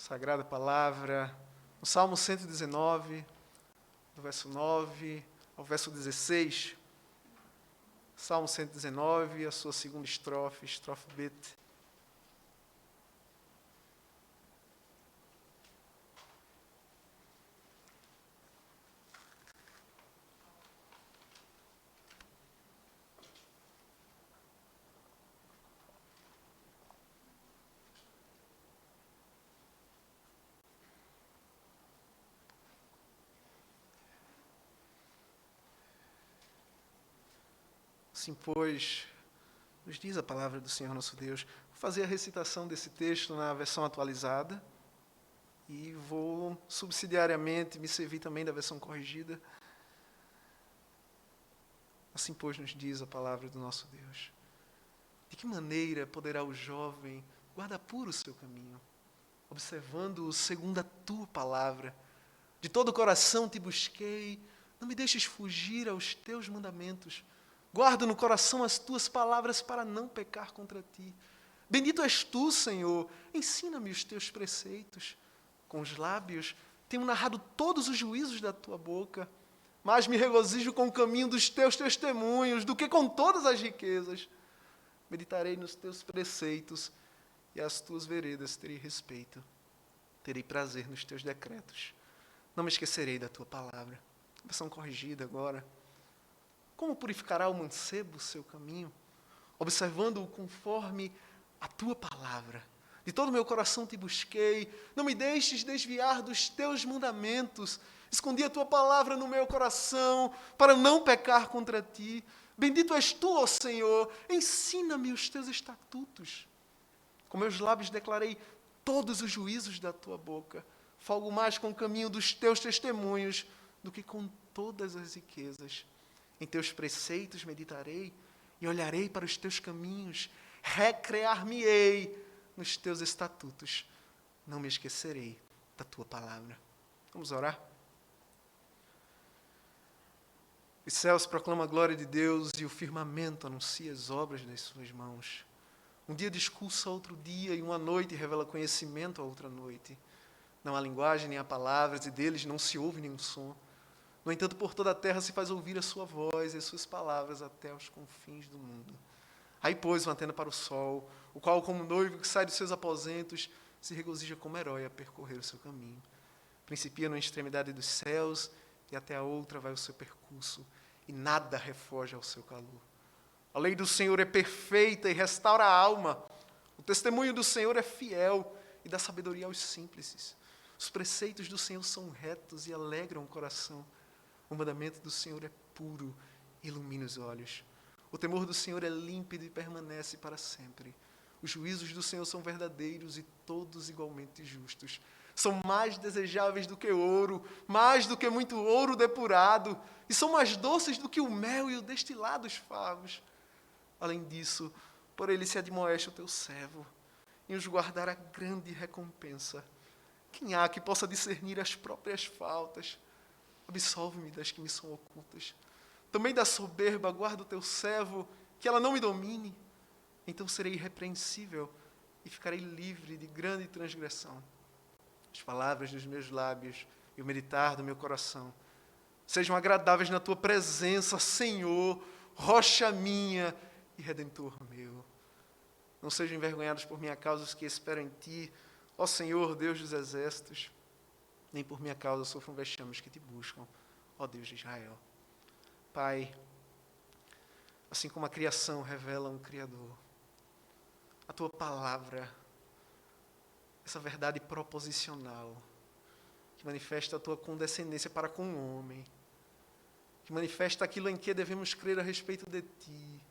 Sagrada Palavra, no Salmo 119, do verso 9 ao verso 16. Salmo 119, a sua segunda estrofe, estrofe Bet. Assim, pois, nos diz a palavra do Senhor nosso Deus. Vou fazer a recitação desse texto na versão atualizada e vou subsidiariamente me servir também da versão corrigida. Assim, pois, nos diz a palavra do nosso Deus. De que maneira poderá o jovem guardar puro o seu caminho, observando-o segundo a tua palavra? De todo o coração te busquei, não me deixes fugir aos teus mandamentos. Guardo no coração as tuas palavras para não pecar contra ti. Bendito és tu, Senhor, ensina-me os teus preceitos. Com os lábios tenho narrado todos os juízos da tua boca, mas me regozijo com o caminho dos teus testemunhos do que com todas as riquezas. Meditarei nos teus preceitos e às tuas veredas terei respeito. Terei prazer nos teus decretos. Não me esquecerei da tua palavra. Versão corrigida agora. Como purificará o mancebo o seu caminho? Observando-o conforme a tua palavra. De todo o meu coração te busquei. Não me deixes desviar dos teus mandamentos. Escondi a tua palavra no meu coração para não pecar contra ti. Bendito és tu, ó Senhor. Ensina-me os teus estatutos. Com meus lábios declarei todos os juízos da tua boca. Folgo mais com o caminho dos teus testemunhos do que com todas as riquezas. Em teus preceitos meditarei e olharei para os teus caminhos. Recrear-me-ei nos teus estatutos. Não me esquecerei da tua palavra. Vamos orar? Os céus proclamam a glória de Deus e o firmamento anuncia as obras das suas mãos. Um dia discursa outro dia e uma noite revela conhecimento a outra noite. Não há linguagem nem há palavras e deles não se ouve nenhum som. No entanto, por toda a terra se faz ouvir a sua voz e as suas palavras até os confins do mundo. Aí pôs uma antena para o sol, o qual, como noivo que sai dos seus aposentos, se regozija como herói a percorrer o seu caminho. Principia na extremidade dos céus e até a outra vai o seu percurso, e nada refoge ao seu calor. A lei do Senhor é perfeita e restaura a alma. O testemunho do Senhor é fiel e dá sabedoria aos simples. Os preceitos do Senhor são retos e alegram o coração. O mandamento do Senhor é puro e ilumina os olhos. O temor do Senhor é límpido e permanece para sempre. Os juízos do Senhor são verdadeiros e todos igualmente justos. São mais desejáveis do que ouro, mais do que muito ouro depurado, e são mais doces do que o mel e o destilado dos favos. Além disso, por ele se admoeste o teu servo, e os guardará grande recompensa. Quem há que possa discernir as próprias faltas? Absolve-me das que me são ocultas. Também da soberba guarda o teu servo, que ela não me domine. Então serei irrepreensível e ficarei livre de grande transgressão. As palavras dos meus lábios e o meditar do meu coração sejam agradáveis na tua presença, Senhor, rocha minha e redentor meu. Não sejam envergonhados por minha causa os que esperam em ti, ó Senhor, Deus dos exércitos. Nem por minha causa sofram vexames que te buscam, ó Deus de Israel. Pai, assim como a criação revela um Criador, a tua palavra, essa verdade proposicional, que manifesta a tua condescendência para com o homem, que manifesta aquilo em que devemos crer a respeito de ti,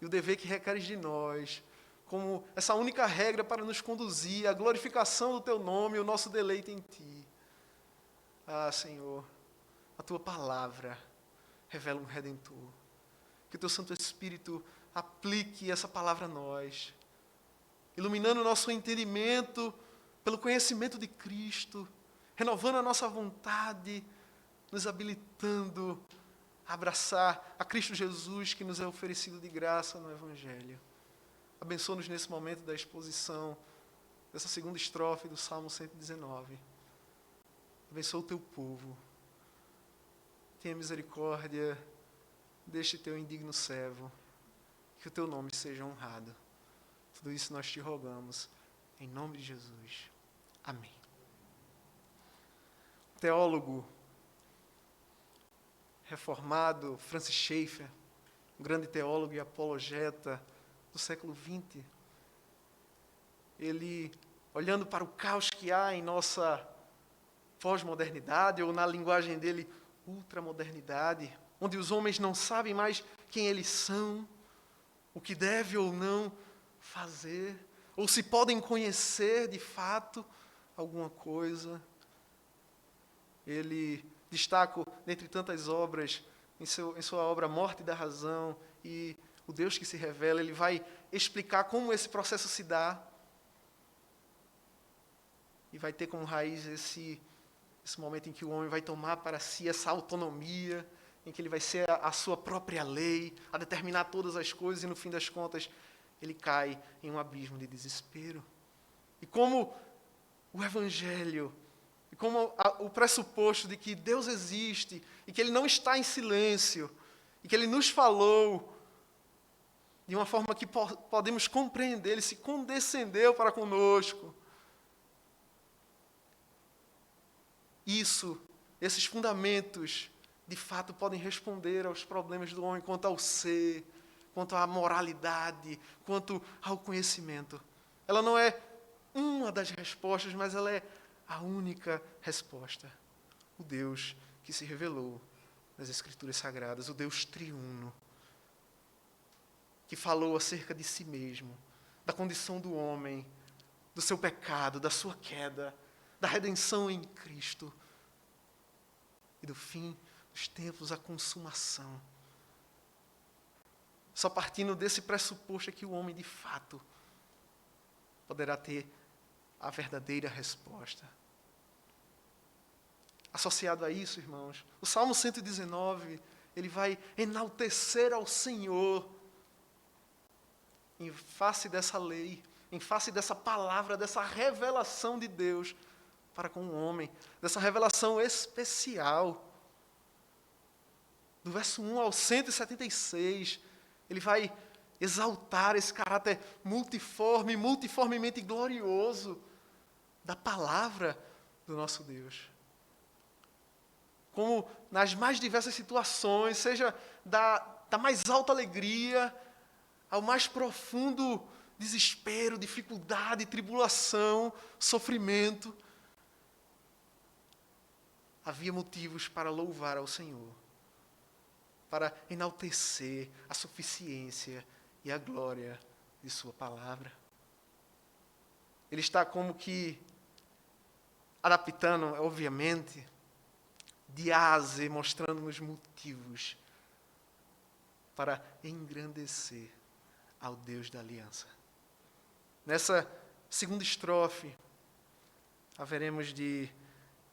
e o dever que requeres de nós, como essa única regra para nos conduzir à glorificação do teu nome e o nosso deleite em ti. Ah, Senhor, a tua palavra revela um Redentor. Que o teu Santo Espírito aplique essa palavra a nós, iluminando o nosso entendimento pelo conhecimento de Cristo, renovando a nossa vontade, nos habilitando a abraçar a Cristo Jesus que nos é oferecido de graça no Evangelho. Abençoa-nos nesse momento da exposição dessa segunda estrofe do Salmo 119. Abençoa o teu povo. Tenha misericórdia deste teu indigno servo. Que o teu nome seja honrado. Tudo isso nós te rogamos, em nome de Jesus. Amém. O teólogo reformado Francis Schaeffer, um grande teólogo e apologeta do século XX, ele, olhando para o caos que há em nossa pós-modernidade, ou na linguagem dele, ultramodernidade, onde os homens não sabem mais quem eles são, o que deve ou não fazer, ou se podem conhecer de fato alguma coisa. Ele destaca, dentre tantas obras, em sua obra Morte da Razão e O Deus que se Revela, ele vai explicar como esse processo se dá e vai ter como raiz esse momento em que o homem vai tomar para si essa autonomia, em que ele vai ser a sua própria lei, a determinar todas as coisas, e no fim das contas ele cai em um abismo de desespero. E como o Evangelho, e como o pressuposto de que Deus existe, e que Ele não está em silêncio, e que Ele nos falou de uma forma que podemos compreender, Ele se condescendeu para conosco. Esses fundamentos, de fato, podem responder aos problemas do homem quanto ao ser, quanto à moralidade, quanto ao conhecimento. Ela não é uma das respostas, mas ela é a única resposta. O Deus que se revelou nas Escrituras Sagradas, o Deus triuno, que falou acerca de si mesmo, da condição do homem, do seu pecado, da sua queda, da redenção em Cristo e do fim dos tempos, a consumação. Só partindo desse pressuposto é que o homem, de fato, poderá ter a verdadeira resposta. Associado a isso, irmãos, o Salmo 119, ele vai enaltecer ao Senhor em face dessa lei, em face dessa palavra, dessa revelação de Deus para com o homem, dessa revelação especial. Do verso 1 ao 176, ele vai exaltar esse caráter multiforme, multiformemente glorioso da palavra do nosso Deus. Como nas mais diversas situações, seja da mais alta alegria ao mais profundo desespero, dificuldade, tribulação, sofrimento, havia motivos para louvar ao Senhor, para enaltecer a suficiência e a glória de sua palavra. Ele está como que adaptando, obviamente, diase, mostrando-nos motivos para engrandecer ao Deus da aliança. Nessa segunda estrofe, haveremos de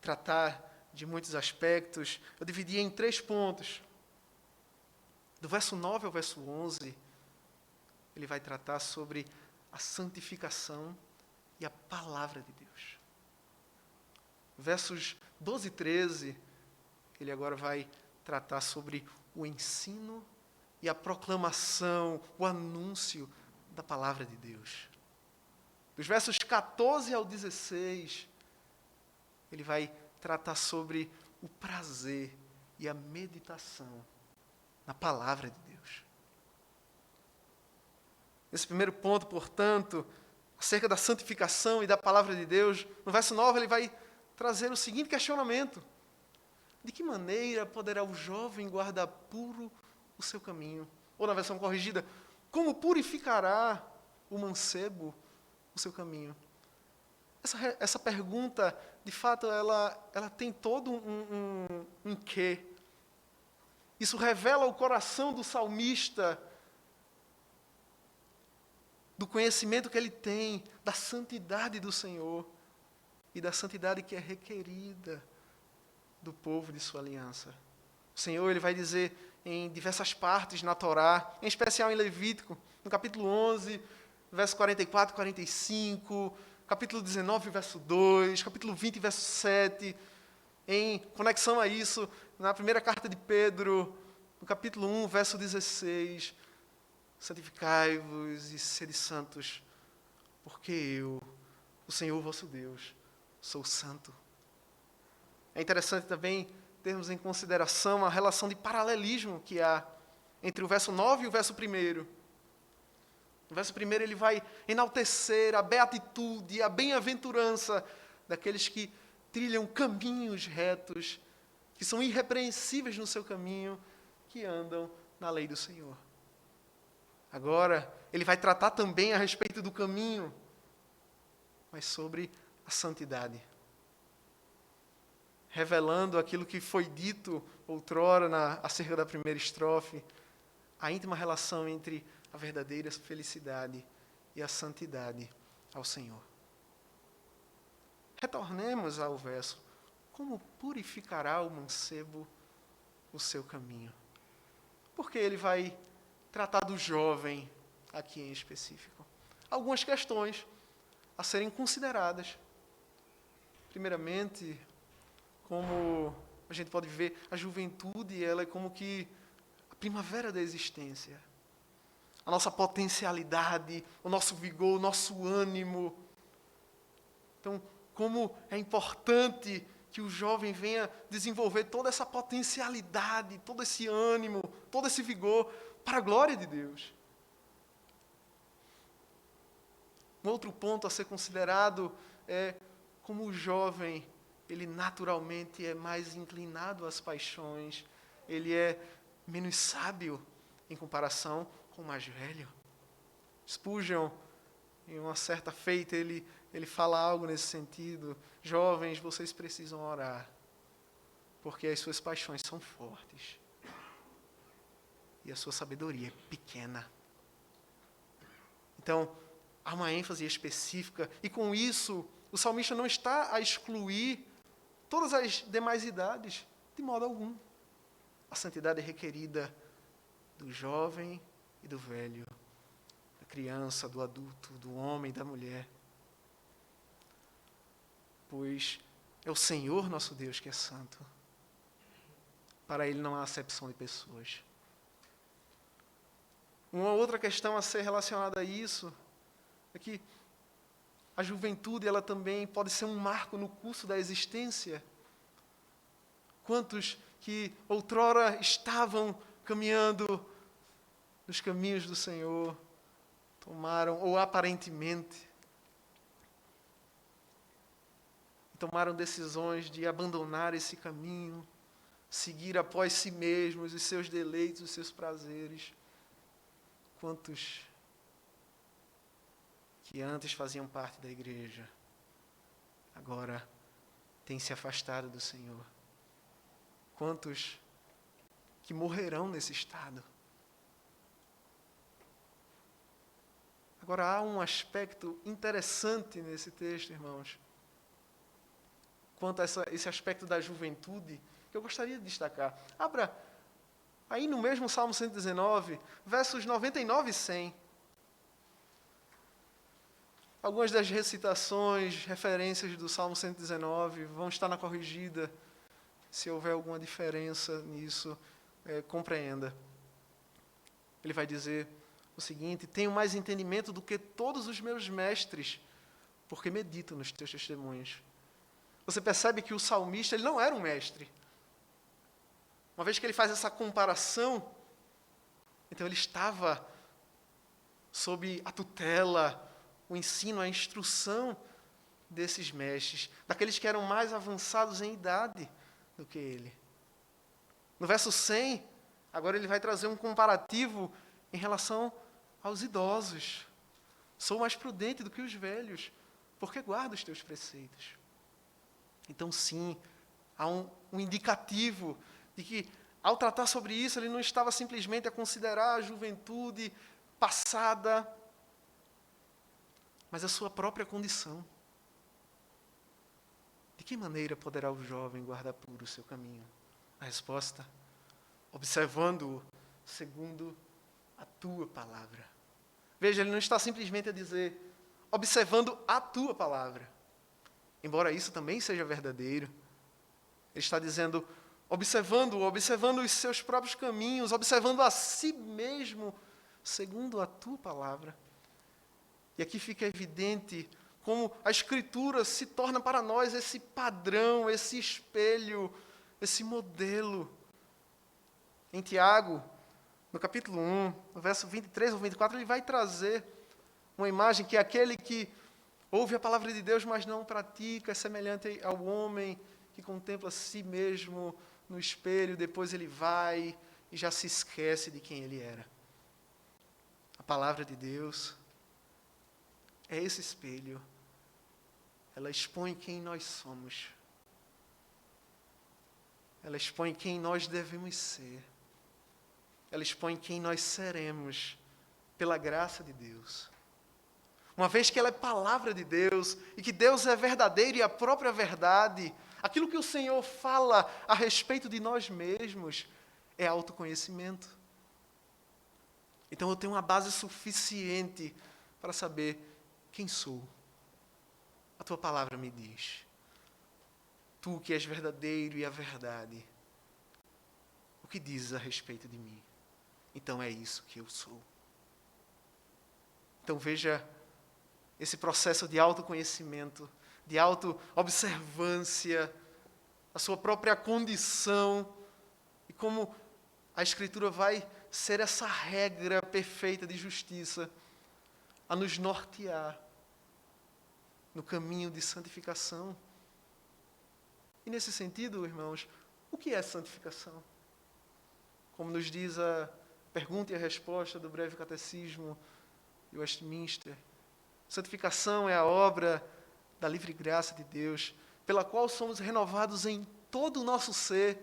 tratar de muitos aspectos. Eu dividi em 3 pontos. Do verso 9 ao verso 11, ele vai tratar sobre a santificação e a palavra de Deus. Versos 12 e 13, ele agora vai tratar sobre o ensino e a proclamação, o anúncio da palavra de Deus. Dos versos 14 ao 16, ele vai tratar sobre o prazer e a meditação na palavra de Deus. Nesse primeiro ponto, portanto, acerca da santificação e da palavra de Deus, no verso 9 ele vai trazer o seguinte questionamento: de que maneira poderá o jovem guardar puro o seu caminho? Ou na versão corrigida, como purificará o mancebo o seu caminho? Essa pergunta, de fato, ela tem todo um quê. Isso revela o coração do salmista, do conhecimento que ele tem da santidade do Senhor e da santidade que é requerida do povo de sua aliança. O Senhor, ele vai dizer em diversas partes na Torá, em especial em Levítico, no capítulo 11, verso 44 e 45, capítulo 19, verso 2, capítulo 20, verso 7, em conexão a isso, na primeira carta de Pedro, no capítulo 1, verso 16, santificai-vos e sede santos, porque eu, o Senhor vosso Deus, sou santo. É interessante também termos em consideração a relação de paralelismo que há entre o verso 9 e o verso 1. No verso 1 ele vai enaltecer a beatitude, a bem-aventurança daqueles que trilham caminhos retos, que são irrepreensíveis no seu caminho, que andam na lei do Senhor. Agora, ele vai tratar também a respeito do caminho, mas sobre a santidade. Revelando aquilo que foi dito outrora acerca da primeira estrofe, a íntima relação entre a verdadeira felicidade e a santidade ao Senhor. Retornemos ao verso. Como purificará o mancebo o seu caminho? Porque ele vai tratar do jovem aqui em específico. Algumas questões a serem consideradas. Primeiramente, como a gente pode ver, a juventude ela é como que a primavera da existência. A nossa potencialidade, o nosso vigor, o nosso ânimo. Então, como é importante que o jovem venha desenvolver toda essa potencialidade, todo esse ânimo, todo esse vigor para a glória de Deus. Um outro ponto a ser considerado é como o jovem, ele naturalmente é mais inclinado às paixões, ele é menos sábio em comparação com o mais velho. Spurgeon, em uma certa feita, ele fala algo nesse sentido. Jovens, vocês precisam orar, porque as suas paixões são fortes e a sua sabedoria é pequena. Então, há uma ênfase específica, e com isso, o salmista não está a excluir todas as demais idades, de modo algum. A santidade é requerida do jovem e do velho, da criança, do adulto, do homem e da mulher. Pois é o Senhor nosso Deus que é santo. Para Ele não há acepção de pessoas. Uma outra questão a ser relacionada a isso é que a juventude ela também pode ser um marco no curso da existência. Quantos que outrora estavam caminhando nos caminhos do Senhor, tomaram, ou aparentemente, tomaram decisões de abandonar esse caminho, seguir após si mesmos, os seus deleites, os seus prazeres. Quantos que antes faziam parte da igreja, agora têm se afastado do Senhor. Quantos que morrerão nesse estado. Agora, há um aspecto interessante nesse texto, irmãos, quanto a esse aspecto da juventude, que eu gostaria de destacar. Abra aí no mesmo Salmo 119, versos 99 e 100. Algumas das recitações, referências do Salmo 119 vão estar na corrigida. Se houver alguma diferença nisso, compreenda. Ele vai dizer o seguinte: tenho mais entendimento do que todos os meus mestres, porque medito nos teus testemunhos. Você percebe que o salmista ele não era um mestre. Uma vez que ele faz essa comparação, então ele estava sob a tutela, o ensino, a instrução desses mestres, daqueles que eram mais avançados em idade do que ele. No verso 100, agora ele vai trazer um comparativo em relação aos idosos. Sou mais prudente do que os velhos, porque guardo os teus preceitos. Então, sim, há um indicativo de que, ao tratar sobre isso, ele não estava simplesmente a considerar a juventude passada, mas a sua própria condição. De que maneira poderá o jovem guardar puro o seu caminho? A resposta: observando-o segundo a tua palavra. Veja, ele não está simplesmente a dizer: observando a tua palavra. Embora isso também seja verdadeiro. Ele está dizendo, observando os seus próprios caminhos, observando a si mesmo, segundo a tua palavra. E aqui fica evidente como a Escritura se torna para nós esse padrão, esse espelho, esse modelo. Em Tiago, no capítulo 1, no verso 23 ou 24, ele vai trazer uma imagem que aquele que ouve a palavra de Deus, mas não pratica, é semelhante ao homem que contempla a si mesmo no espelho, depois ele vai e já se esquece de quem ele era. A palavra de Deus é esse espelho. Ela expõe quem nós somos. Ela expõe quem nós devemos ser. Ela expõe quem nós seremos pela graça de Deus. Uma vez que ela é palavra de Deus e que Deus é verdadeiro e a própria verdade, aquilo que o Senhor fala a respeito de nós mesmos é autoconhecimento. Então eu tenho uma base suficiente para saber quem sou. A tua palavra me diz. Tu que és verdadeiro e a verdade. O que dizes a respeito de mim? Então é isso que eu sou. Então veja esse processo de autoconhecimento, de auto-observância, a sua própria condição, e como a Escritura vai ser essa regra perfeita de justiça, a nos nortear no caminho de santificação. E nesse sentido, irmãos, o que é santificação? Como nos diz a pergunta e a resposta do breve catecismo de Westminster, santificação é a obra da livre graça de Deus, pela qual somos renovados em todo o nosso ser,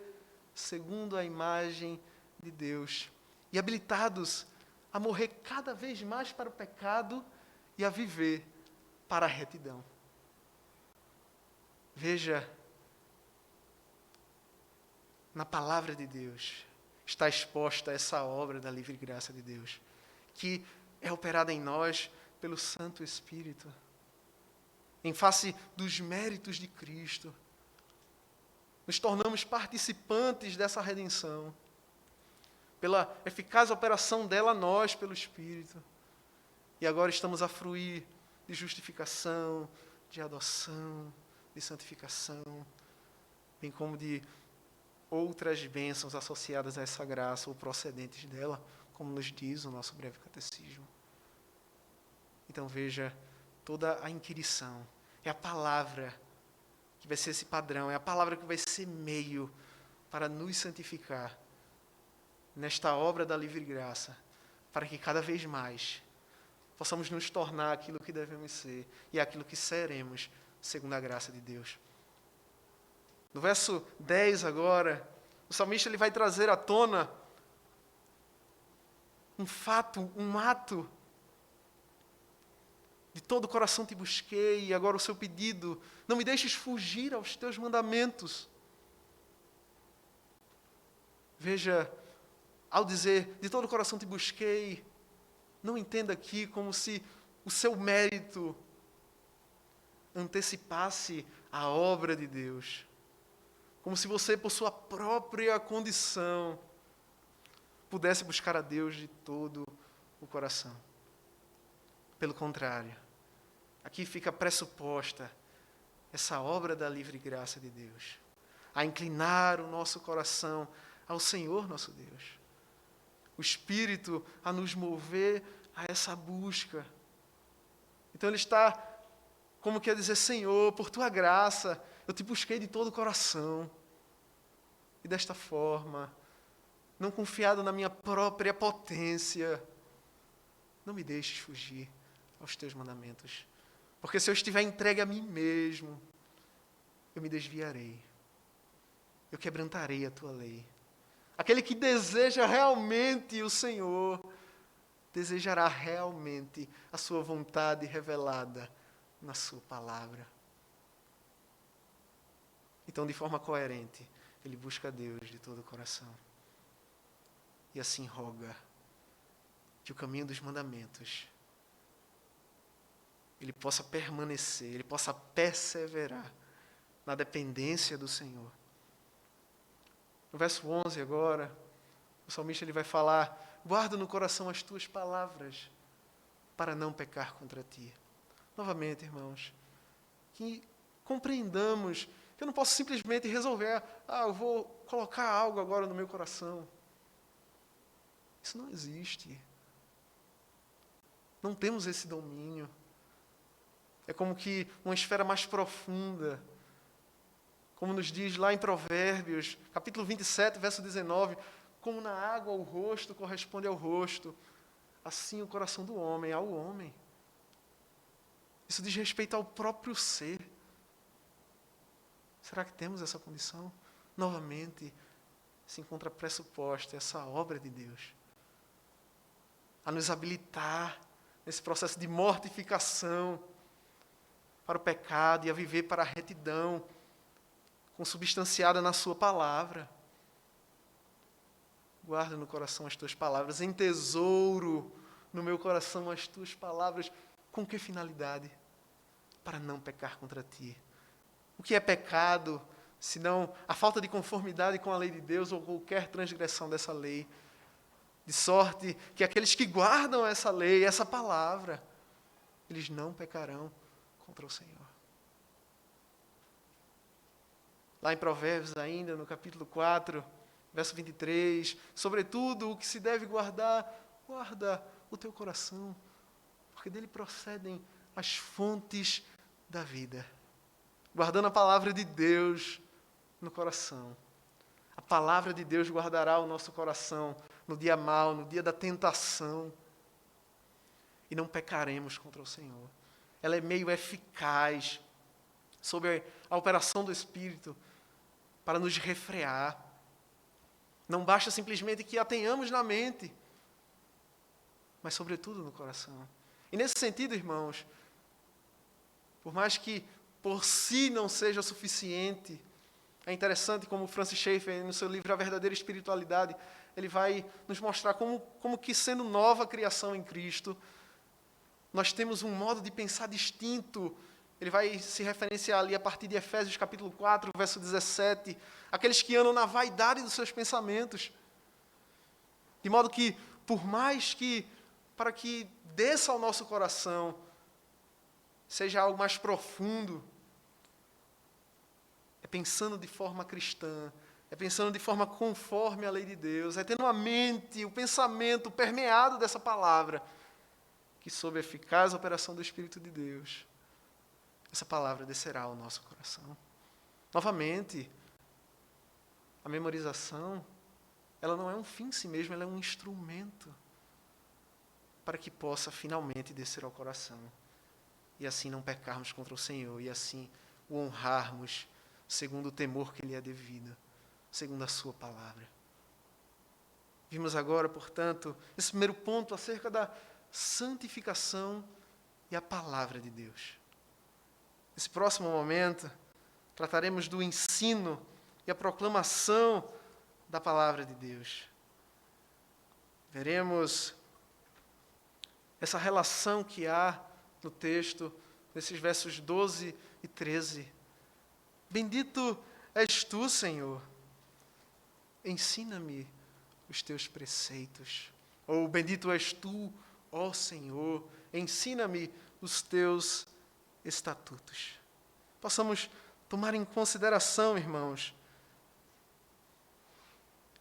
segundo a imagem de Deus, e habilitados a morrer cada vez mais para o pecado e a viver para a retidão. Veja, na palavra de Deus está exposta essa obra da livre graça de Deus, que é operada em nós pelo Santo Espírito, em face dos méritos de Cristo. Nos tornamos participantes dessa redenção, pela eficaz operação dela nós, pelo Espírito. E agora estamos a fruir de justificação, de adoção, de santificação, bem como de outras bênçãos associadas a essa graça ou procedentes dela, como nos diz o nosso breve catecismo. Então veja, toda a inquirição é a palavra que vai ser esse padrão, é a palavra que vai ser meio para nos santificar nesta obra da livre graça, para que cada vez mais possamos nos tornar aquilo que devemos ser e aquilo que seremos, segundo a graça de Deus. No verso 10 agora, o salmista ele vai trazer à tona um fato, um ato. De todo o coração te busquei, e agora o seu pedido, não me deixes fugir aos teus mandamentos. Veja, ao dizer, de todo o coração te busquei, não entenda aqui como se o seu mérito antecipasse a obra de Deus. Como se você, por sua própria condição, pudesse buscar a Deus de todo o coração. Pelo contrário, aqui fica pressuposta essa obra da livre graça de Deus, a inclinar o nosso coração ao Senhor nosso Deus. O Espírito a nos mover a essa busca. Então ele está, como quer dizer, Senhor, por tua graça, eu te busquei de todo o coração. E desta forma, não confiado na minha própria potência, não me deixes fugir aos teus mandamentos. Porque se eu estiver entregue a mim mesmo, eu me desviarei. Eu quebrantarei a tua lei. Aquele que deseja realmente o Senhor, desejará realmente a sua vontade revelada na sua palavra. Então, de forma coerente, ele busca a Deus de todo o coração. E assim roga que o caminho dos mandamentos ele possa permanecer, ele possa perseverar na dependência do Senhor. No verso 11 agora, o salmista ele vai falar: guarda no coração as tuas palavras, para não pecar contra ti. Novamente, irmãos, que compreendamos que eu não posso simplesmente resolver, eu vou colocar algo agora no meu coração. Isso não existe. Não temos esse domínio. É como que uma esfera mais profunda, como nos diz lá em Provérbios, capítulo 27, verso 19, como na água o rosto corresponde ao rosto, assim o coração do homem ao homem. Isso diz respeito ao próprio ser. Será que temos essa condição? Novamente, se encontra pressuposta essa obra de Deus a nos habilitar nesse processo de mortificação para o pecado e a viver para a retidão, consubstanciada na sua palavra. Guarda no coração as tuas palavras, entesouro no meu coração as tuas palavras. Com que finalidade? Para não pecar contra ti. O que é pecado, senão a falta de conformidade com a lei de Deus ou qualquer transgressão dessa lei? De sorte que aqueles que guardam essa lei, essa palavra, eles não pecarão contra o Senhor. Lá em Provérbios ainda, no capítulo 4, verso 23, sobretudo o que se deve guardar, guarda o teu coração, porque dele procedem as fontes da vida. Guardando a palavra de Deus no coração. A palavra de Deus guardará o nosso coração no dia mau, no dia da tentação. E não pecaremos contra o Senhor. Ela é meio eficaz sobre a operação do Espírito para nos refrear. Não basta simplesmente que a tenhamos na mente, mas sobretudo no coração. E nesse sentido, irmãos, por mais que por si não seja suficiente, é interessante como Francis Schaeffer, no seu livro A Verdadeira Espiritualidade, ele vai nos mostrar como que, sendo nova criação em Cristo, nós temos um modo de pensar distinto. Ele vai se referenciar ali a partir de Efésios capítulo 4, verso 17, aqueles que andam na vaidade dos seus pensamentos. De modo que, por mais que, para que desça ao nosso coração, seja algo mais profundo, é pensando de forma cristã, é pensando de forma conforme a lei de Deus, é tendo a mente, o pensamento permeado dessa palavra, que sob a eficaz operação do Espírito de Deus, essa palavra descerá ao nosso coração. Novamente, a memorização, ela não é um fim em si mesma, ela é um instrumento para que possa finalmente descer ao coração. E assim não pecarmos contra o Senhor, e assim o honrarmos segundo o temor que lhe é devido, segundo a sua palavra. Vimos agora, portanto, esse primeiro ponto acerca da santificação e a palavra de Deus. Nesse próximo momento, trataremos do ensino e a proclamação da palavra de Deus. Veremos essa relação que há no texto, nesses versos 12 e 13. Bendito és tu, Senhor, ensina-me os teus preceitos. Ou bendito és tu, ó Senhor, ensina-me os teus estatutos. Possamos tomar em consideração, irmãos,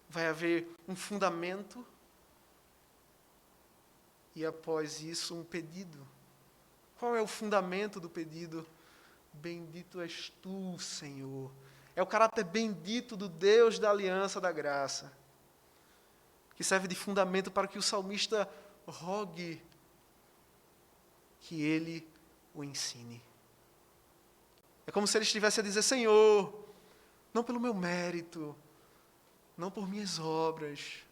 vai haver um fundamento e após isso um pedido. Qual é o fundamento do pedido? Bendito és tu, Senhor. É o caráter bendito do Deus da aliança da graça, que serve de fundamento para que o salmista rogue que ele o ensine. É como se ele estivesse a dizer: Senhor, não pelo meu mérito, não por minhas obras,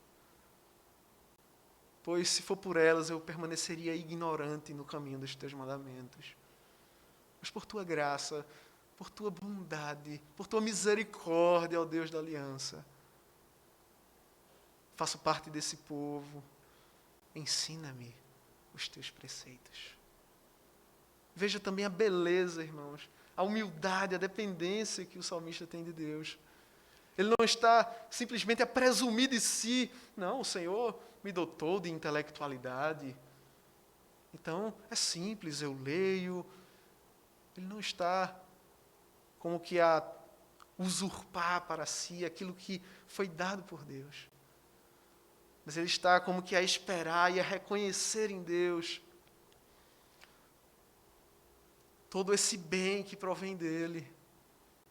pois se for por elas eu permaneceria ignorante no caminho dos teus mandamentos. Mas por tua graça, por tua bondade, por tua misericórdia, ó Deus da aliança, faço parte desse povo, ensina-me os teus preceitos. veja também a beleza, irmãos, a humildade, a dependência que o salmista tem de Deus. Ele não está simplesmente a presumir de si. Não, o Senhor me dotou de intelectualidade. Então, é simples, eu leio. Ele não está como que a usurpar para si aquilo que foi dado por Deus. Mas ele está como que a esperar e a reconhecer em Deus todo esse bem que provém dele,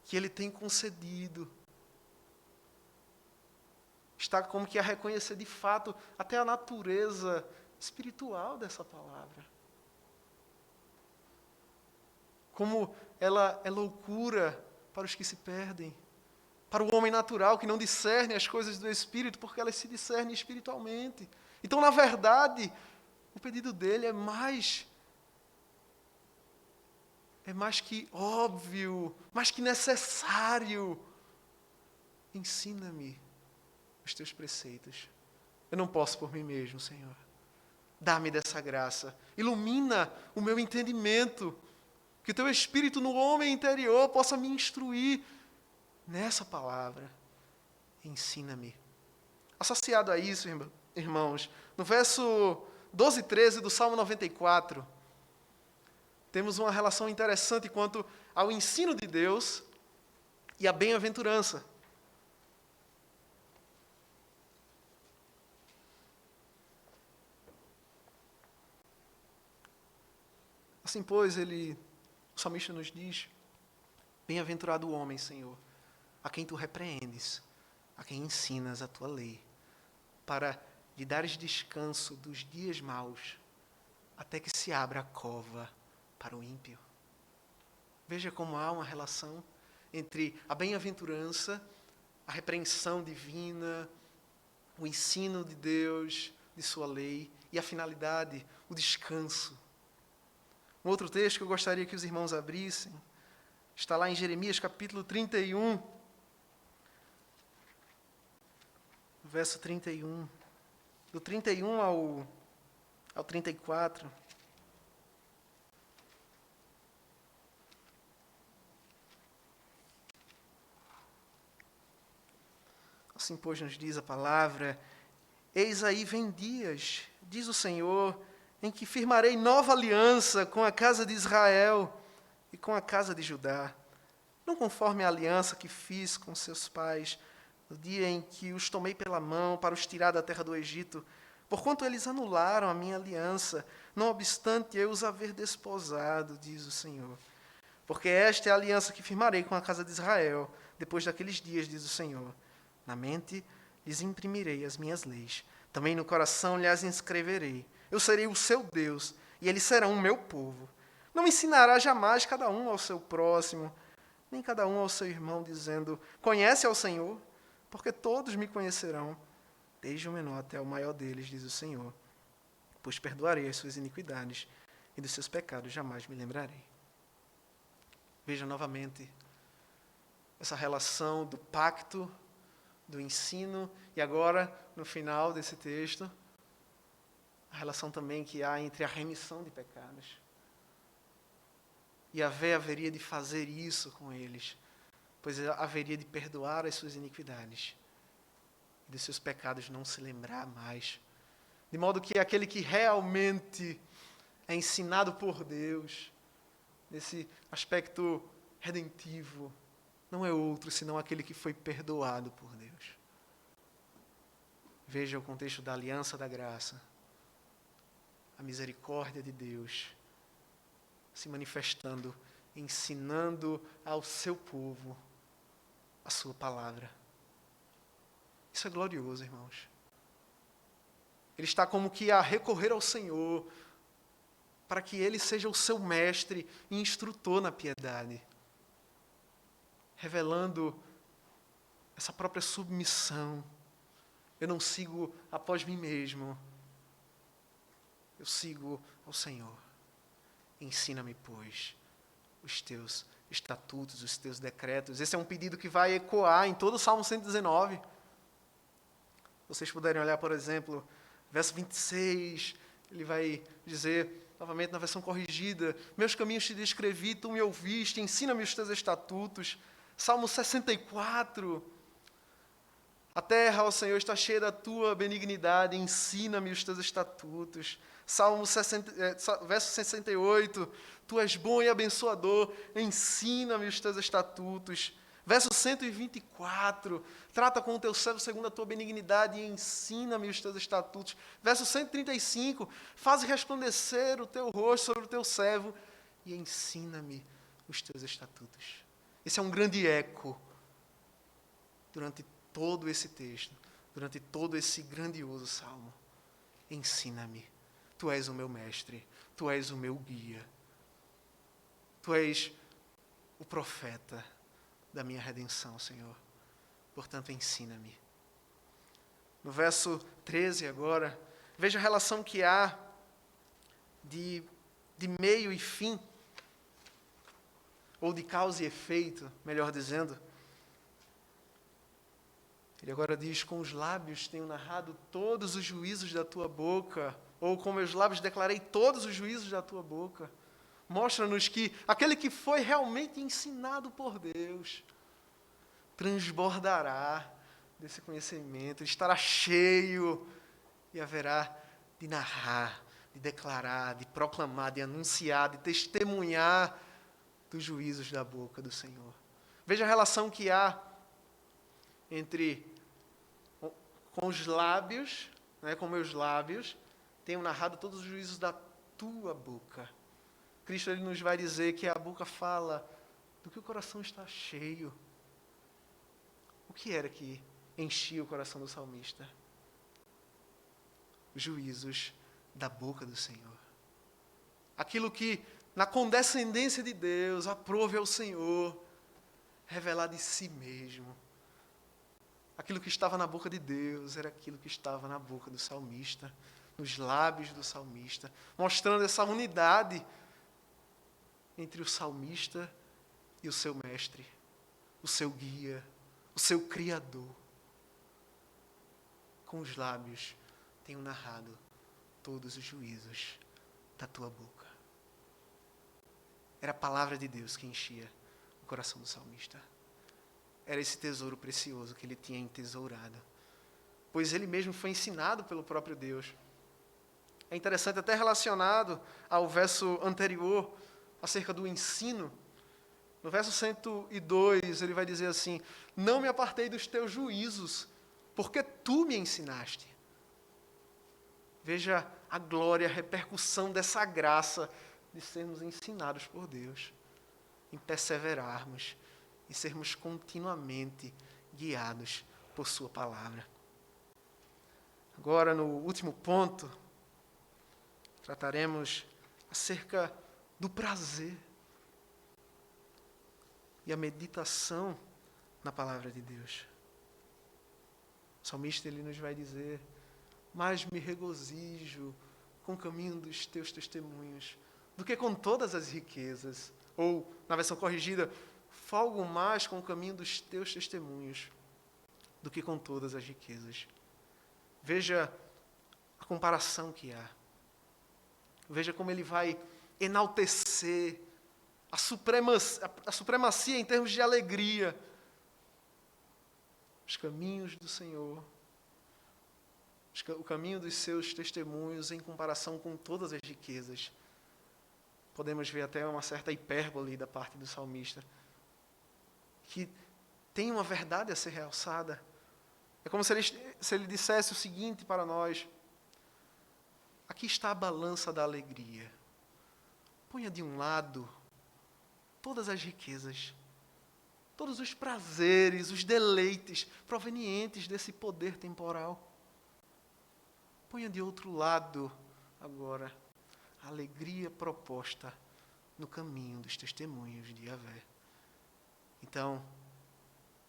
que ele tem concedido. Está como que a reconhecer de fato até a natureza espiritual dessa palavra. Como ela é loucura para os que se perdem, para o homem natural que não discerne as coisas do Espírito, porque elas se discernem espiritualmente. Então, na verdade, o pedido dele é mais que óbvio, mais que necessário. Ensina-me os teus preceitos. Eu não posso por mim mesmo, Senhor. Dá-me dessa graça. Ilumina o meu entendimento. Que o teu Espírito no homem interior possa me instruir nessa palavra. Ensina-me. Associado a isso, irmãos, no verso 12 e 13 do Salmo 94, temos uma relação interessante quanto ao ensino de Deus e à bem-aventurança. Assim, pois, o salmista nos diz: bem-aventurado o homem, Senhor, a quem tu repreendes, a quem ensinas a tua lei, para lhe dares descanso dos dias maus, até que se abra a cova para o ímpio. Veja como há uma relação entre a bem-aventurança, a repreensão divina, o ensino de Deus, de sua lei, e a finalidade, o descanso. Um outro texto que eu gostaria que os irmãos abrissem, está lá em Jeremias capítulo 31, verso 31. Do 31 ao 34. Assim, pois, nos diz a palavra: eis aí vem dias, diz o Senhor, em que firmarei nova aliança com a casa de Israel e com a casa de Judá, não conforme a aliança que fiz com seus pais, no dia em que os tomei pela mão para os tirar da terra do Egito, porquanto eles anularam a minha aliança, não obstante eu os haver desposado, diz o Senhor. Porque esta é a aliança que firmarei com a casa de Israel, depois daqueles dias, diz o Senhor. Na mente lhes imprimirei as minhas leis, também no coração lhes inscreverei. Eu serei o seu Deus, e eles serão o meu povo. Não ensinará jamais cada um ao seu próximo, nem cada um ao seu irmão, dizendo: conhece ao Senhor, porque todos me conhecerão, desde o menor até o maior deles, diz o Senhor. Pois perdoarei as suas iniquidades, e dos seus pecados jamais me lembrarei. Veja novamente essa relação do pacto, do ensino, e agora, no final desse texto, a relação também que há entre a remissão de pecados. E haveria de fazer isso com eles, pois haveria de perdoar as suas iniquidades e dos seus pecados não se lembrar mais. De modo que aquele que realmente é ensinado por Deus, nesse aspecto redentivo, não é outro senão aquele que foi perdoado por Deus. Veja o contexto da aliança da graça, a misericórdia de Deus se manifestando, ensinando ao seu povo a sua palavra. Isso é glorioso, irmãos. Ele está como que a recorrer ao Senhor para que Ele seja o seu mestre e instrutor na piedade, revelando essa própria submissão. Eu não sigo após mim mesmo, eu sigo ao Senhor. Ensina-me, pois, os teus estatutos, os teus decretos. Esse é um pedido que vai ecoar em todo o Salmo 119. Vocês puderem olhar, por exemplo, verso 26, ele vai dizer: novamente na versão corrigida, meus caminhos te descrevi, tu me ouviste, ensina-me os teus estatutos. Salmo 64, a terra, ó Senhor, está cheia da tua benignidade, ensina-me os teus estatutos. Salmo 60, verso 68, tu és bom e abençoador, ensina-me os teus estatutos. Verso 124, trata com o teu servo segundo a tua benignidade e ensina-me os teus estatutos. Verso 135, faz resplandecer o teu rosto sobre o teu servo e ensina-me os teus estatutos. Esse é um grande eco durante todo esse texto, durante todo esse grandioso salmo. Ensina-me, tu és o meu mestre, tu és o meu guia, tu és o profeta da minha redenção, Senhor. Portanto, ensina-me. No verso 13 agora, veja a relação que há de meio e fim, ou de causa e efeito, melhor dizendo. Ele agora diz, com os lábios tenho narrado todos os juízos da tua boca, ou com meus lábios declarei todos os juízos da tua boca. Mostra-nos que aquele que foi realmente ensinado por Deus transbordará desse conhecimento, estará cheio e haverá de narrar, de declarar, de proclamar, de anunciar, de testemunhar dos juízos da boca do Senhor. Veja a relação que há entre com os lábios, com meus lábios, tenho narrado todos os juízos da tua boca. Cristo ele nos vai dizer que a boca fala do que o coração está cheio. O que era que enchia o coração do salmista? Os juízos da boca do Senhor. Aquilo que, na condescendência de Deus, aprove ao Senhor revelar de si mesmo. Aquilo que estava na boca de Deus era aquilo que estava na boca do salmista, nos lábios do salmista, mostrando essa unidade entre o salmista e o seu mestre, o seu guia, o seu criador. Com os lábios tenho narrado todos os juízos da tua boca. Era a palavra de Deus que enchia o coração do salmista. Era esse tesouro precioso que ele tinha entesourado, pois ele mesmo foi ensinado pelo próprio Deus. É interessante, até relacionado ao verso anterior, acerca do ensino. No verso 102, ele vai dizer assim, não me apartei dos teus juízos, porque tu me ensinaste. Veja a glória, a repercussão dessa graça de sermos ensinados por Deus, em perseverarmos, e sermos continuamente guiados por sua palavra. Agora, no último ponto, trataremos acerca do prazer e a meditação na palavra de Deus. O salmista ele nos vai dizer, mais me regozijo com o caminho dos teus testemunhos do que com todas as riquezas. Ou, na versão corrigida, folgo mais com o caminho dos teus testemunhos do que com todas as riquezas. Veja a comparação que há. Veja como ele vai enaltecer a supremacia em termos de alegria. Os caminhos do Senhor, o caminho dos seus testemunhos em comparação com todas as riquezas. Podemos ver até uma certa hipérbole da parte do salmista, que tem uma verdade a ser realçada. É como se ele dissesse o seguinte para nós, aqui está a balança da alegria. Ponha de um lado todas as riquezas, todos os prazeres, os deleites provenientes desse poder temporal. Ponha de outro lado, agora, a alegria proposta no caminho dos testemunhos de Yahvé. Então,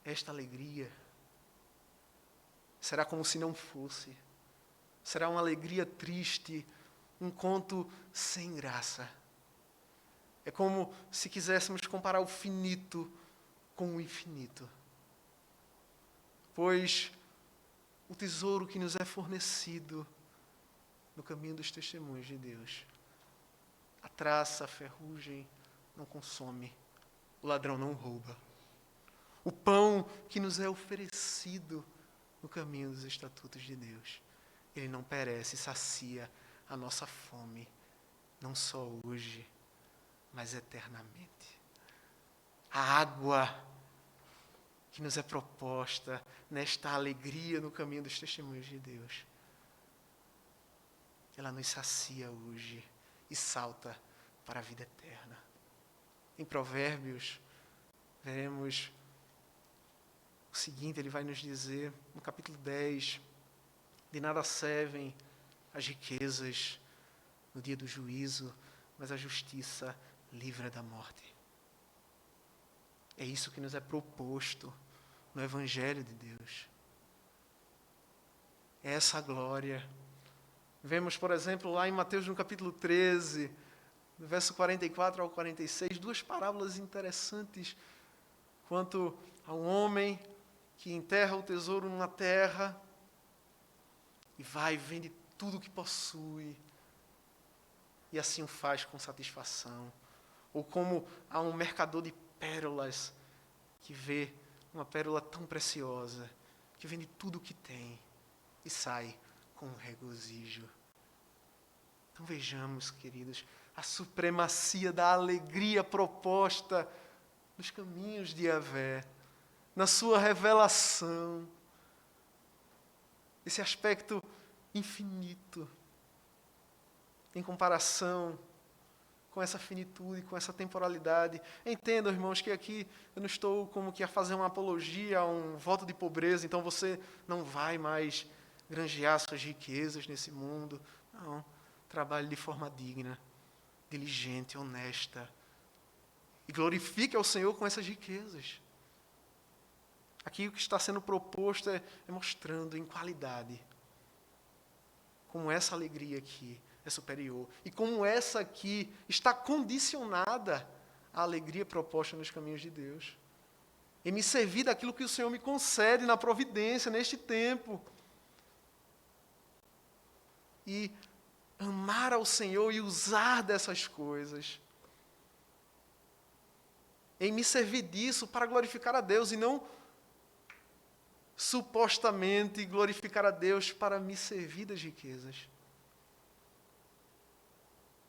esta alegria será como se não fosse. Será uma alegria triste, um conto sem graça. É como se quiséssemos comparar o finito com o infinito. Pois o tesouro que nos é fornecido no caminho dos testemunhos de Deus a traça, a ferrugem não consome, o ladrão não rouba. O pão que nos é oferecido no caminho dos estatutos de Deus, ele não perece, sacia a nossa fome, não só hoje, mas eternamente. A água que nos é proposta nesta alegria no caminho dos testemunhos de Deus, ela nos sacia hoje e salta para a vida eterna. Em Provérbios, veremos o seguinte, ele vai nos dizer, no capítulo 10, de nada servem as riquezas no dia do juízo, mas a justiça livra da morte. É isso que nos é proposto no Evangelho de Deus. É essa glória. Vemos, por exemplo, lá em Mateus, no capítulo 13, do verso 44 ao 46, duas parábolas interessantes quanto a um homem que enterra o tesouro numa terra e vai e vende tudo o que possui e assim o faz com satisfação. Ou como há um mercador de pérolas que vê uma pérola tão preciosa, que vende tudo o que tem e sai com regozijo. Então vejamos, queridos, a supremacia da alegria proposta nos caminhos de Yahvé, na sua revelação, esse aspecto infinito, em comparação com essa finitude, com essa temporalidade. Entendam, irmãos, que aqui eu não estou como que a fazer uma apologia, um voto de pobreza, então você não vai mais granjear suas riquezas nesse mundo. Não, trabalhe de forma digna, diligente, honesta, e glorifique ao Senhor com essas riquezas. Aqui o que está sendo proposto é mostrando em qualidade como essa alegria aqui é superior e como essa aqui está condicionada à alegria proposta nos caminhos de Deus. Em me servir daquilo que o Senhor me concede na providência, neste tempo. E amar ao Senhor e usar dessas coisas. Em me servir disso para glorificar a Deus e não supostamente glorificar a Deus para me servir das riquezas.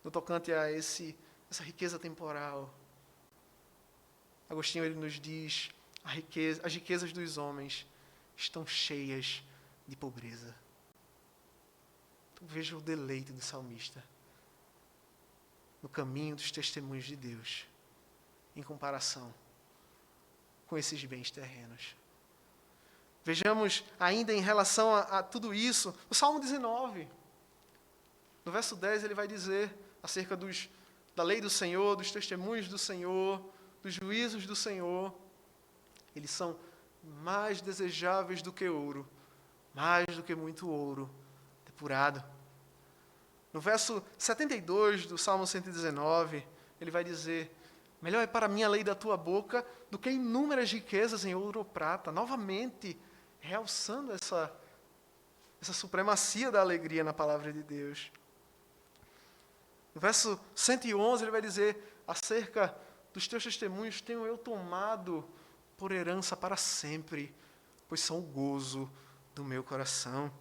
No tocante a essa riqueza temporal, Agostinho ele nos diz, as riquezas dos homens estão cheias de pobreza. Então veja o deleite do salmista no caminho dos testemunhos de Deus, em comparação com esses bens terrenos. Vejamos ainda em relação a tudo isso, o Salmo 19. No verso 10 ele vai dizer acerca da lei do Senhor, dos testemunhos do Senhor, dos juízos do Senhor. Eles são mais desejáveis do que ouro, mais do que muito ouro depurado. No verso 72 do Salmo 119, ele vai dizer: melhor é para mim a lei da tua boca do que inúmeras riquezas em ouro ou prata. Novamente, realçando essa supremacia da alegria na palavra de Deus. No verso 111, ele vai dizer: acerca dos teus testemunhos tenho eu tomado por herança para sempre, pois são o gozo do meu coração.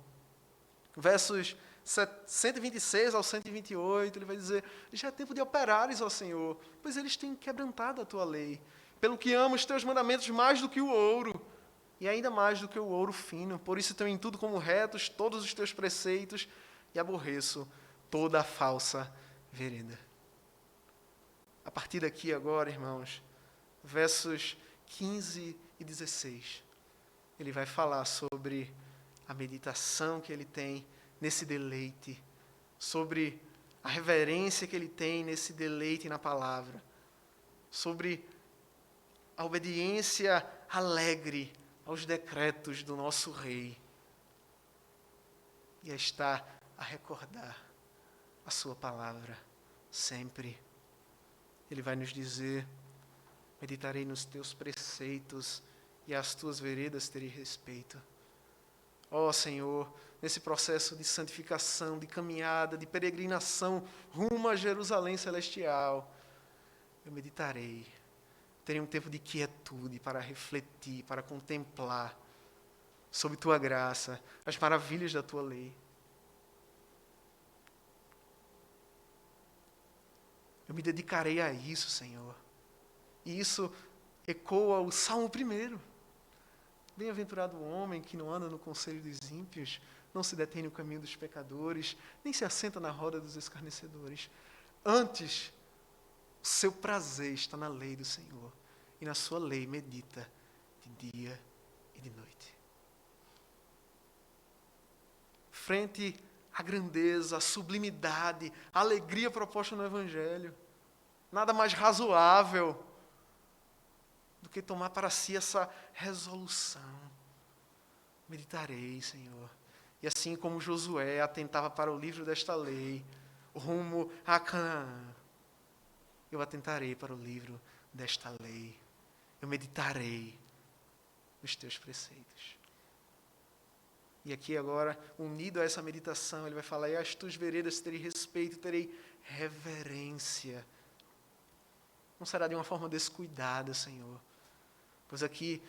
Versos 126 ao 128, ele vai dizer: já é tempo de operares ao Senhor, pois eles têm quebrantado a tua lei. Pelo que amo os teus mandamentos mais do que o ouro, e ainda mais do que o ouro fino. Por isso tenho em tudo como retos todos os teus preceitos, e aborreço toda a falsa vereda. A partir daqui agora, irmãos, versos 15 e 16, ele vai falar sobre a meditação que ele tem nesse deleite, sobre a reverência que ele tem nesse deleite na palavra, sobre a obediência alegre aos decretos do nosso Rei, e está a recordar a sua palavra sempre. Ele vai nos dizer: meditarei nos teus preceitos e às tuas veredas terei respeito. Ó Senhor, nesse processo de santificação, de caminhada, de peregrinação rumo a Jerusalém celestial, eu meditarei. Terei um tempo de quietude para refletir, para contemplar sobre tua graça, as maravilhas da tua lei. Eu me dedicarei a isso, Senhor. E isso ecoa o Salmo 1. Bem-aventurado o homem que não anda no conselho dos ímpios, não se detém no caminho dos pecadores, nem se assenta na roda dos escarnecedores. Antes, o seu prazer está na lei do Senhor, e na sua lei medita de dia e de noite. Frente à grandeza, à sublimidade, à alegria proposta no Evangelho, nada mais razoável do que tomar para si essa resolução. Meditarei, Senhor. E assim como Josué atentava para o livro desta lei, rumo a Canaã, eu atentarei para o livro desta lei. Eu meditarei nos teus preceitos. E aqui agora, unido a essa meditação, ele vai falar: e às tuas veredas terei respeito, terei reverência. Não será de uma forma descuidada, Senhor, pois aqui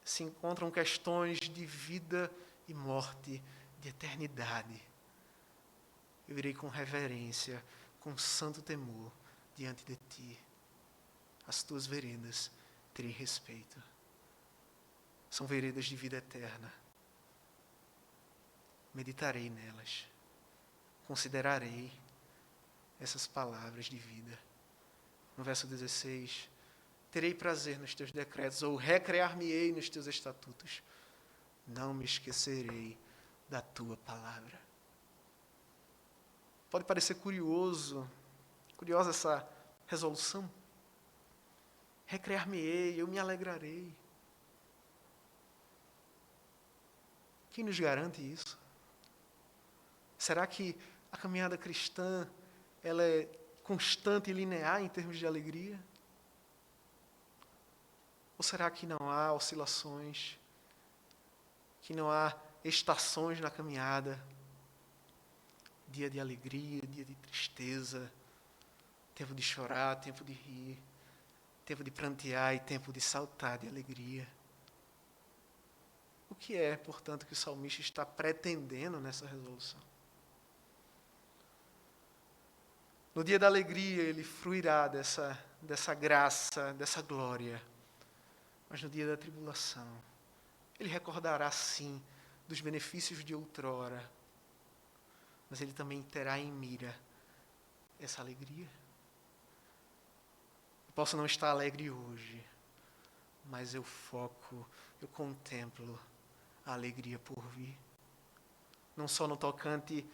se encontram questões de vida e morte, de eternidade. Eu irei com reverência, com santo temor diante de ti. As tuas veredas terei respeito. São veredas de vida eterna. Meditarei nelas. Considerarei essas palavras de vida. No verso 16, terei prazer nos teus decretos, ou recrear-me-ei nos teus estatutos. Não me esquecerei da tua palavra. Pode parecer curiosa essa resolução. Recrear-me-ei, eu me alegrarei. Quem nos garante isso? Será que a caminhada cristã ela é constante e linear em termos de alegria? Ou será que não há oscilações? Que não há estações na caminhada? Dia de alegria, dia de tristeza, tempo de chorar, tempo de rir, tempo de prantear e tempo de saltar de alegria. O que é, portanto, que o salmista está pretendendo nessa resolução? No dia da alegria, ele fruirá dessa graça, dessa glória. Mas no dia da tribulação, ele recordará, sim, dos benefícios de outrora. Mas ele também terá em mira essa alegria. Eu posso não estar alegre hoje, mas eu foco, eu contemplo a alegria por vir. Não só no tocante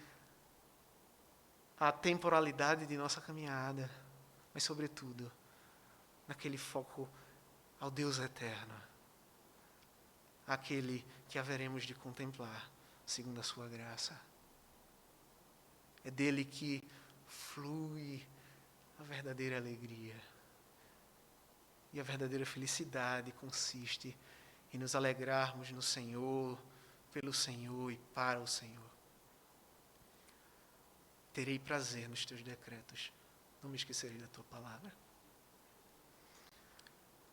à temporalidade de nossa caminhada, mas, sobretudo, naquele foco ao Deus eterno, aquele que haveremos de contemplar segundo a sua graça. É dele que flui a verdadeira alegria. E a verdadeira felicidade consiste em nos alegrarmos no Senhor, pelo Senhor e para o Senhor. Terei prazer nos teus decretos, não me esquecerei da tua palavra.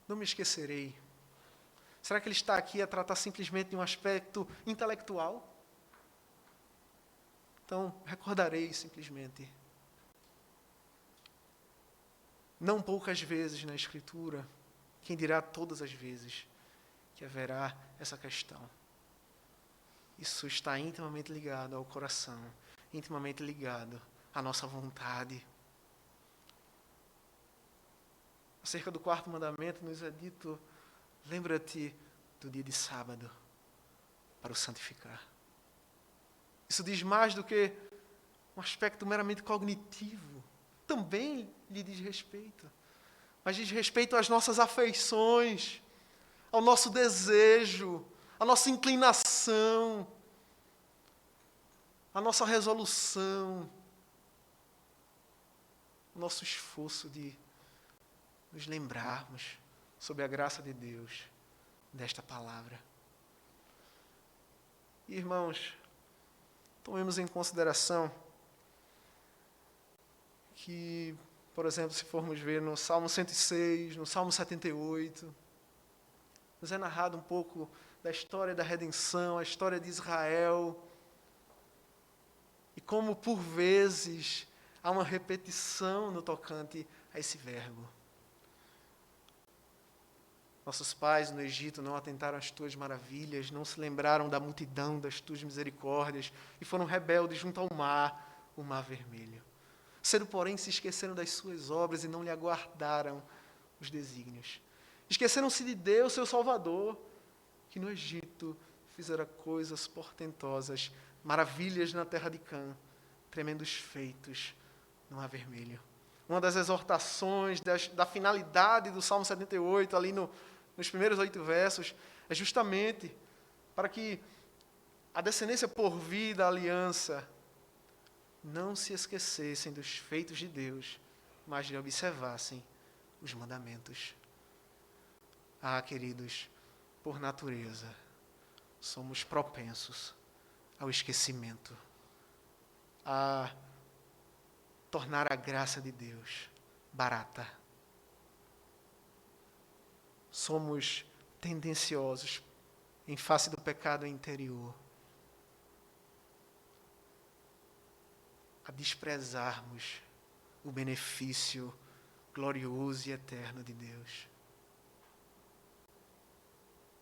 Não me esquecerei. Será que ele está aqui a tratar simplesmente de um aspecto intelectual? Então, recordarei simplesmente. Não poucas vezes na Escritura, quem dirá todas as vezes, que haverá essa questão. Isso está intimamente ligado ao coração, intimamente ligado à nossa vontade. Acerca do quarto mandamento, nos é dito: lembra-te do dia de sábado para o santificar. Isso diz mais do que um aspecto meramente cognitivo. Também lhe diz respeito. Mas diz respeito às nossas afeições, ao nosso desejo, à nossa inclinação, à nossa resolução, ao nosso esforço de nos lembrarmos sobre a graça de Deus desta palavra. Irmãos, Tomemos em consideração que, por exemplo, se formos ver no Salmo 106, no Salmo 78, nos é narrado um pouco da história da redenção, a história de Israel, e como, por vezes, há uma repetição no tocante a esse verbo. Nossos pais no Egito não atentaram às tuas maravilhas, não se lembraram da multidão das tuas misericórdias e foram rebeldes junto ao mar, o mar vermelho. Cedo, porém, se esqueceram das suas obras e não lhe aguardaram os desígnios. Esqueceram-se de Deus, seu Salvador, que no Egito fizera coisas portentosas, maravilhas na terra de Cã, tremendos feitos no mar vermelho. Uma das exortações da finalidade do Salmo 78, ali nos primeiros 8 versos, é justamente para que a descendência por vir da aliança não se esquecessem dos feitos de Deus, mas lhe observassem os mandamentos. Ah, queridos, por natureza, somos propensos ao esquecimento, a tornar a graça de Deus barata. Somos tendenciosos, em face do pecado interior, a desprezarmos o benefício glorioso e eterno de Deus.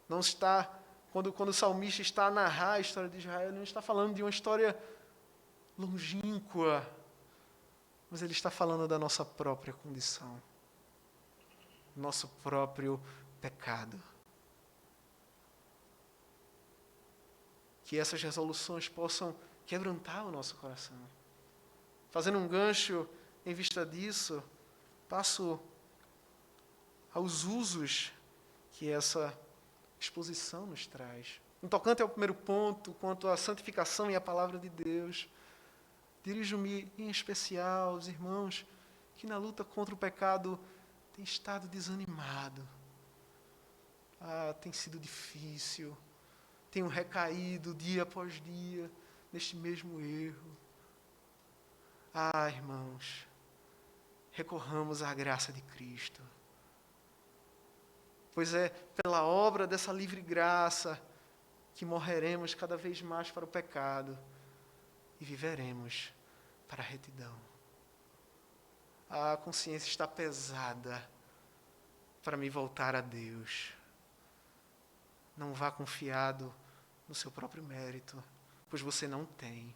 Não está, quando o salmista está a narrar a história de Israel, ele não está falando de uma história longínqua, mas ele está falando da nossa própria condição, nosso próprio pecado. Que essas resoluções possam quebrantar o nosso coração. Fazendo um gancho em vista disso, passo aos usos que essa exposição nos traz. No tocante ao primeiro ponto, quanto à santificação e à palavra de Deus, dirijo-me em especial aos irmãos que na luta contra o pecado têm estado desanimado. Tem sido difícil, tenho recaído dia após dia neste mesmo erro. Irmãos, recorramos à graça de Cristo. Pois é pela obra dessa livre graça que morreremos cada vez mais para o pecado e viveremos para a retidão. A consciência está pesada para me voltar a Deus. Não vá confiado no seu próprio mérito, pois você não tem.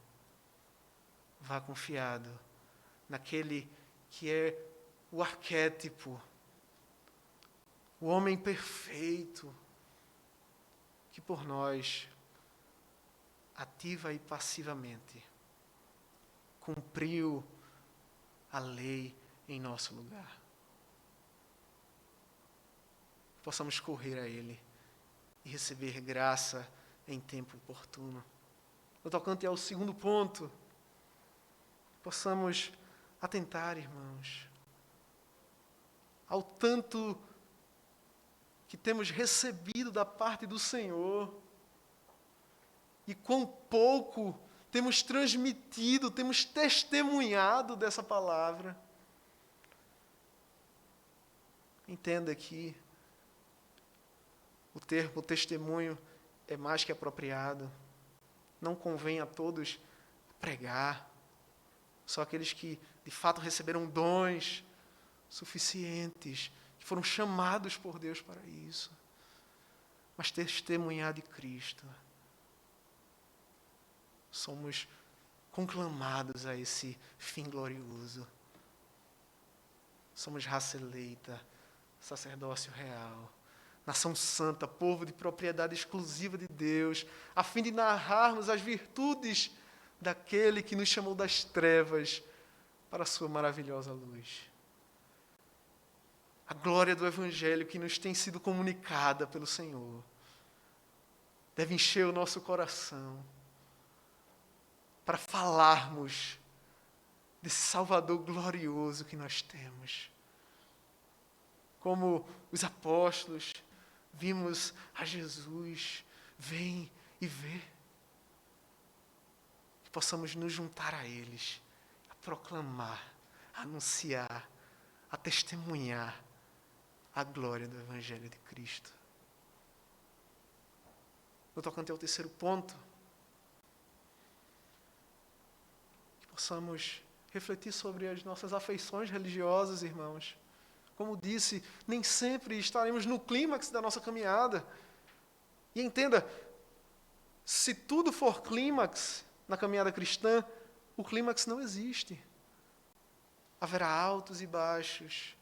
Vá confiado naquele que é o arquétipo, o homem perfeito, que por nós, ativa e passivamente, cumpriu a lei em nosso lugar. Possamos correr a Ele e receber graça em tempo oportuno. No tocante ao segundo ponto, possamos atentar, irmãos, ao tanto que temos recebido da parte do Senhor e quão pouco temos transmitido, temos testemunhado dessa palavra. Entenda que o termo testemunho é mais que apropriado. Não convém a todos pregar. Só aqueles que, de fato, receberam dons suficientes, que foram chamados por Deus para isso. Mas testemunhar de Cristo. Somos conclamados a esse fim glorioso. Somos raça eleita, sacerdócio real, nação santa, povo de propriedade exclusiva de Deus, a fim de narrarmos as virtudes daquele que nos chamou das trevas para a sua maravilhosa luz. A glória do Evangelho que nos tem sido comunicada pelo Senhor deve encher o nosso coração para falarmos desse Salvador glorioso que nós temos. Como os apóstolos, vimos a Jesus, vem e vê. que possamos nos juntar a eles, a proclamar, a anunciar, a testemunhar a glória do Evangelho de Cristo. No tocante ao terceiro ponto, que possamos refletir sobre as nossas afeições religiosas, irmãos. Como disse, nem sempre estaremos no clímax da nossa caminhada. E entenda, se tudo for clímax na caminhada cristã, o clímax não existe. Haverá altos e baixos,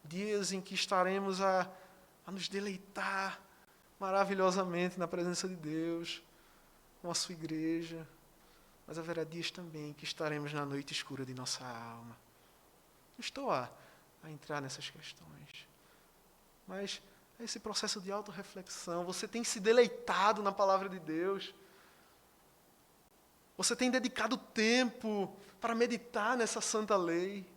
dias em que estaremos a nos deleitar maravilhosamente na presença de Deus, com a sua igreja, mas haverá dias também que estaremos na noite escura de nossa alma. Não estou a entrar nessas questões, mas esse processo de autorreflexão, você tem se deleitado na palavra de Deus, você tem dedicado tempo para meditar nessa santa lei,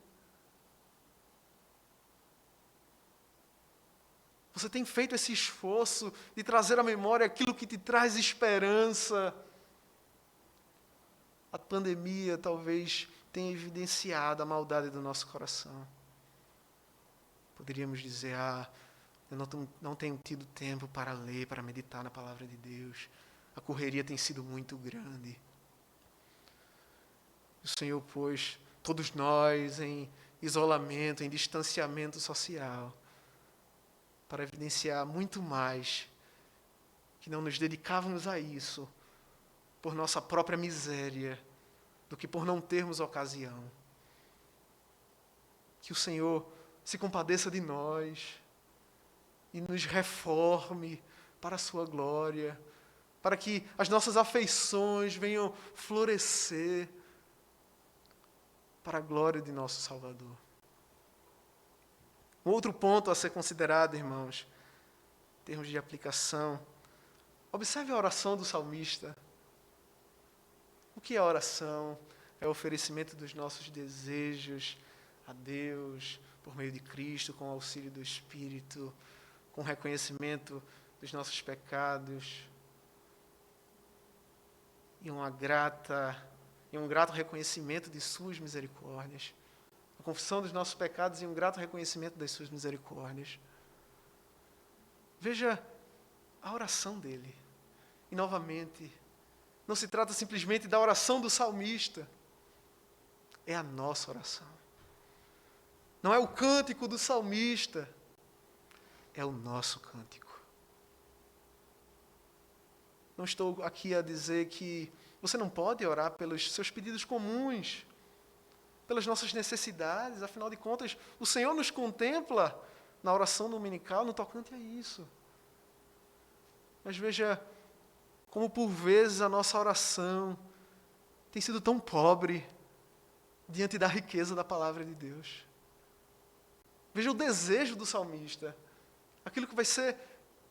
você tem feito esse esforço de trazer à memória aquilo que te traz esperança. A pandemia talvez tenha evidenciado a maldade do nosso coração. Poderíamos dizer, eu não tenho tido tempo para ler, para meditar na palavra de Deus. A correria tem sido muito grande. O Senhor pôs todos nós em isolamento, em distanciamento social, para evidenciar muito mais que não nos dedicávamos a isso por nossa própria miséria do que por não termos ocasião. Que o Senhor se compadeça de nós e nos reforme para a sua glória, para que as nossas afeições venham florescer para a glória de nosso Salvador. Um outro ponto a ser considerado, irmãos, em termos de aplicação, observe a oração do salmista. O que é a oração? É o oferecimento dos nossos desejos a Deus, por meio de Cristo, com o auxílio do Espírito, com o reconhecimento dos nossos pecados, e um grato reconhecimento de suas misericórdias. A confissão dos nossos pecados e um grato reconhecimento das suas misericórdias. Veja a oração dele. E, novamente, não se trata simplesmente da oração do salmista. É a nossa oração. Não é o cântico do salmista. É o nosso cântico. Não estou aqui a dizer que você não pode orar pelos seus pedidos comuns, pelas nossas necessidades. Afinal de contas, o Senhor nos contempla na oração dominical no tocante a isso. Mas veja como por vezes a nossa oração tem sido tão pobre diante da riqueza da palavra de Deus. Veja o desejo do salmista, aquilo que vai ser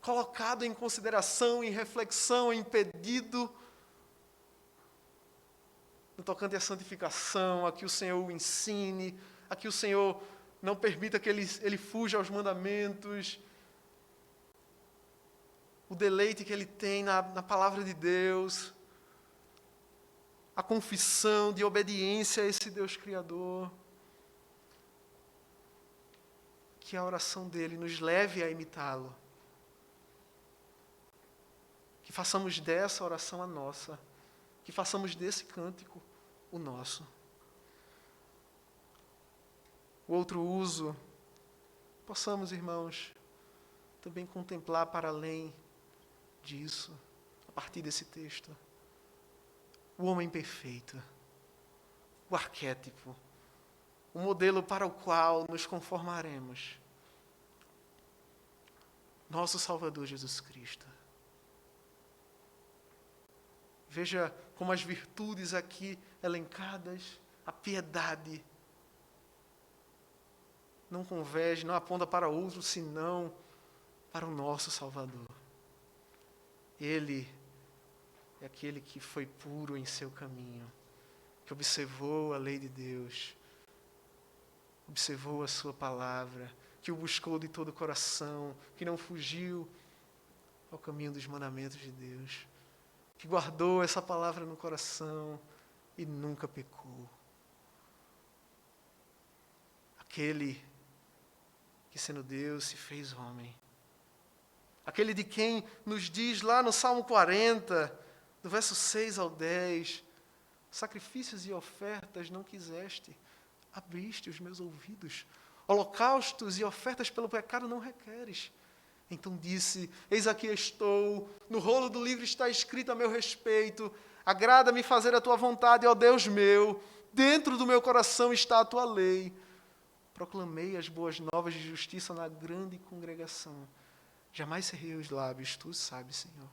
colocado em consideração, em reflexão, em pedido, no tocante à santificação, a que o Senhor o ensine, a que o Senhor não permita que ele fuja aos mandamentos, o deleite que ele tem na palavra de Deus, a confissão de obediência a esse Deus Criador. Que a oração dele nos leve a imitá-lo. Que façamos dessa oração a nossa. Que façamos desse cântico o nosso. O outro uso, possamos, irmãos, também contemplar para além disso, a partir desse texto, o homem perfeito, o arquétipo, o modelo para o qual nos conformaremos. Nosso Salvador Jesus Cristo. Veja como as virtudes aqui elencadas, a piedade, não converge, não aponta para outro, senão para o nosso Salvador. Ele é aquele que foi puro em seu caminho, que observou a lei de Deus, observou a sua palavra, que o buscou de todo o coração, que não fugiu ao caminho dos mandamentos de Deus, que guardou essa palavra no coração e nunca pecou. Aquele que, sendo Deus, se fez homem. Aquele de quem nos diz lá no Salmo 40, do verso 6 ao 10, sacrifícios e ofertas não quiseste, abriste os meus ouvidos. Holocaustos e ofertas pelo pecado não requeres. Então disse, eis aqui estou, no rolo do livro está escrito a meu respeito, agrada-me fazer a tua vontade, ó Deus meu, dentro do meu coração está a tua lei. Proclamei as boas novas de justiça na grande congregação. Jamais cerrei os lábios, tu sabes, Senhor.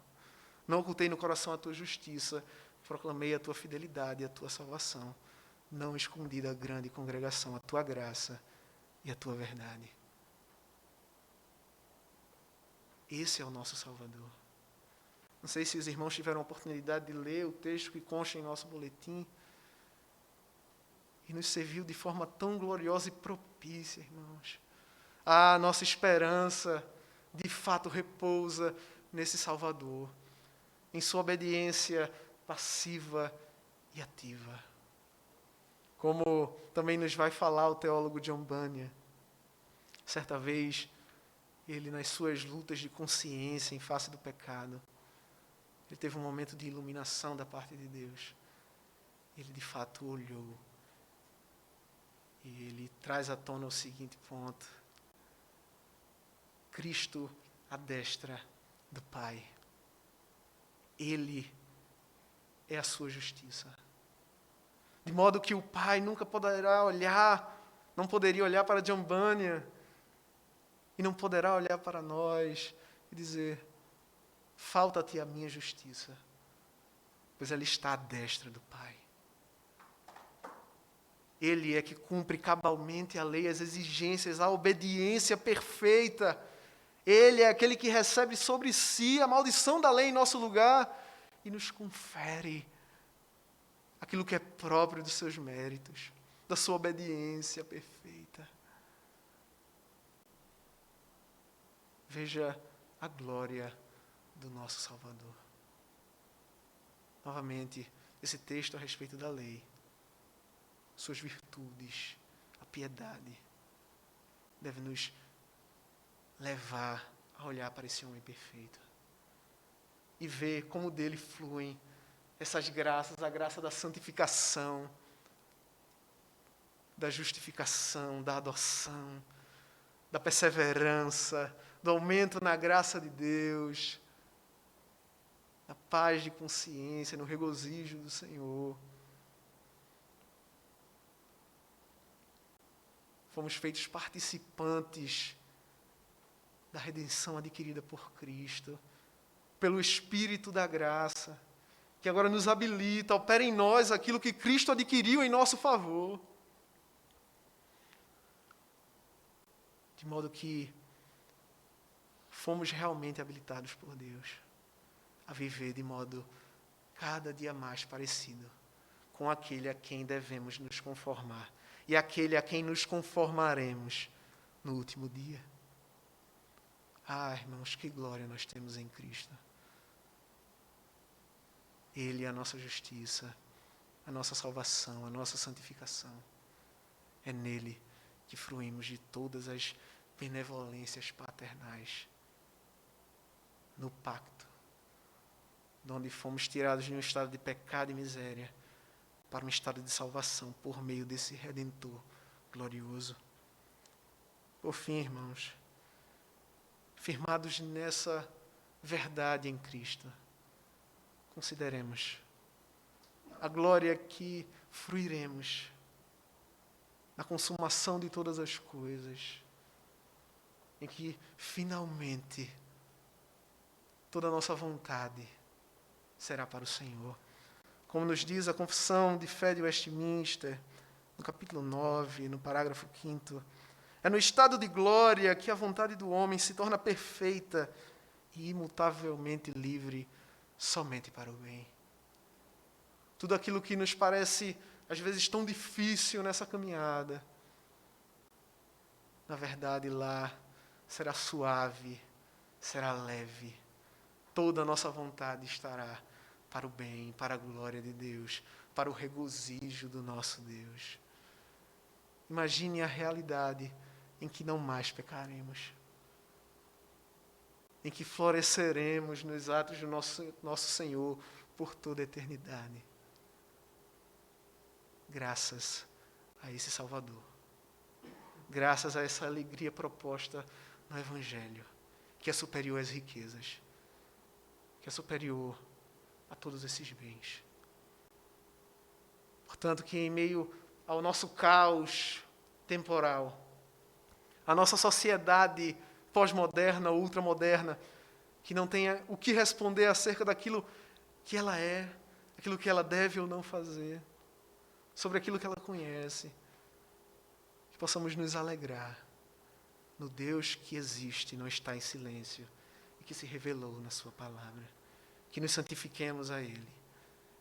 Não ocultei no coração a tua justiça, proclamei a tua fidelidade e a tua salvação. Não escondi da grande congregação a tua graça e a tua verdade. Esse é o nosso Salvador. Não sei se os irmãos tiveram a oportunidade de ler o texto que consta em nosso boletim. E nos serviu de forma tão gloriosa e propícia, irmãos. A nossa esperança, de fato, repousa nesse Salvador, em sua obediência passiva e ativa. Como também nos vai falar o teólogo John Bunyan. Certa vez, ele, nas suas lutas de consciência em face do pecado, ele teve um momento de iluminação da parte de Deus. Ele, de fato, olhou. E ele traz à tona o seguinte ponto. Cristo à destra do Pai. Ele é a sua justiça. De modo que o Pai nunca poderá olhar, não poderia olhar para John Bunyan, e não poderá olhar para nós e dizer, falta-te a minha justiça, pois ela está à destra do Pai. Ele é que cumpre cabalmente a lei, as exigências, a obediência perfeita. Ele é aquele que recebe sobre si a maldição da lei em nosso lugar e nos confere aquilo que é próprio dos seus méritos, da sua obediência perfeita. Veja a glória do nosso Salvador. Novamente, esse texto a respeito da lei, suas virtudes, a piedade, deve nos levar a olhar para esse homem perfeito e ver como dele fluem essas graças, a graça da santificação, da justificação, da adoção, da perseverança, do aumento na graça de Deus, da paz de consciência, no regozijo do Senhor. Fomos feitos participantes da redenção adquirida por Cristo, pelo Espírito da graça, que agora nos habilita, opera em nós aquilo que Cristo adquiriu em nosso favor. De modo que fomos realmente habilitados por Deus a viver de modo cada dia mais parecido com aquele a quem devemos nos conformar e aquele a quem nos conformaremos no último dia. Ah, irmãos, que glória nós temos em Cristo. Ele é a nossa justiça, a nossa salvação, a nossa santificação. É nele que fruímos de todas as benevolências paternais. No pacto, de onde fomos tirados de um estado de pecado e miséria para um estado de salvação por meio desse Redentor glorioso. Por fim, irmãos, firmados nessa verdade em Cristo, consideremos a glória que fruiremos na consumação de todas as coisas, em que finalmente toda a nossa vontade será para o Senhor. Como nos diz a Confissão de Fé de Westminster, no capítulo 9, no parágrafo 5º, é no estado de glória que a vontade do homem se torna perfeita e imutavelmente livre somente para o bem. Tudo aquilo que nos parece, às vezes, tão difícil nessa caminhada, na verdade, lá será suave, será leve. Toda a nossa vontade estará para o bem, para a glória de Deus, para o regozijo do nosso Deus. Imagine a realidade em que não mais pecaremos, em que floresceremos nos atos do nosso Senhor por toda a eternidade. Graças a esse Salvador. Graças a essa alegria proposta no Evangelho, que é superior às riquezas, que é superior a todos esses bens. Portanto, que em meio ao nosso caos temporal, a nossa sociedade pós-moderna ou ultramoderna, que não tenha o que responder acerca daquilo que ela é, aquilo que ela deve ou não fazer, sobre aquilo que ela conhece, que possamos nos alegrar no Deus que existe e não está em silêncio e que se revelou na sua palavra. Que nos santifiquemos a Ele,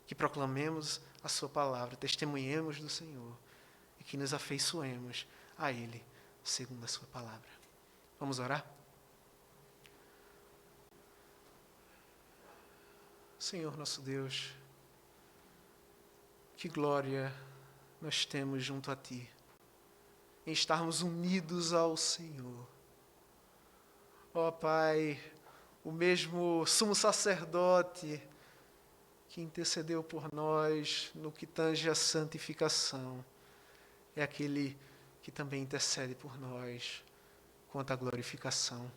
que proclamemos a sua palavra, testemunhemos do Senhor e que nos afeiçoemos a Ele segundo a sua palavra. Vamos orar? Senhor nosso Deus, que glória nós temos junto a Ti, em estarmos unidos ao Senhor. Ó Pai, o mesmo sumo sacerdote que intercedeu por nós no que tange a santificação, é aquele que também intercede por nós quanto à glorificação.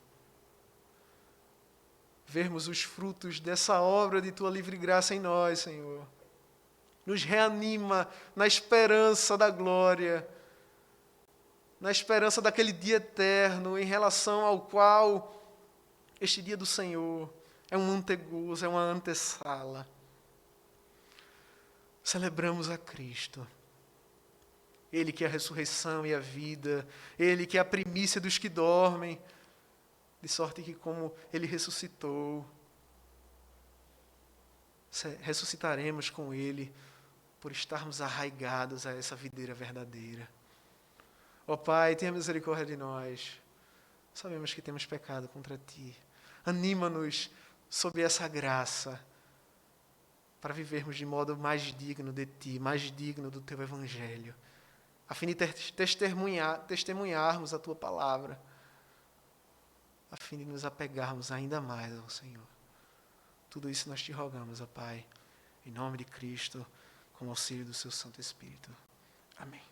Vermos os frutos dessa obra de Tua livre graça em nós, Senhor, nos reanima na esperança da glória, na esperança daquele dia eterno, em relação ao qual este dia do Senhor é um antegozo, é uma antessala. Celebramos a Cristo, Ele que é a ressurreição e a vida, Ele que é a primícia dos que dormem, de sorte que como Ele ressuscitou, ressuscitaremos com Ele por estarmos arraigados a essa videira verdadeira. Ó Pai, tenha misericórdia de nós. Sabemos que temos pecado contra Ti. Anima-nos sob essa graça para vivermos de modo mais digno de Ti, mais digno do Teu Evangelho, a fim de testemunharmos a Tua palavra, a fim de nos apegarmos ainda mais ao Senhor. Tudo isso nós Te rogamos, ó Pai, em nome de Cristo, com o auxílio do Seu Santo Espírito. Amém.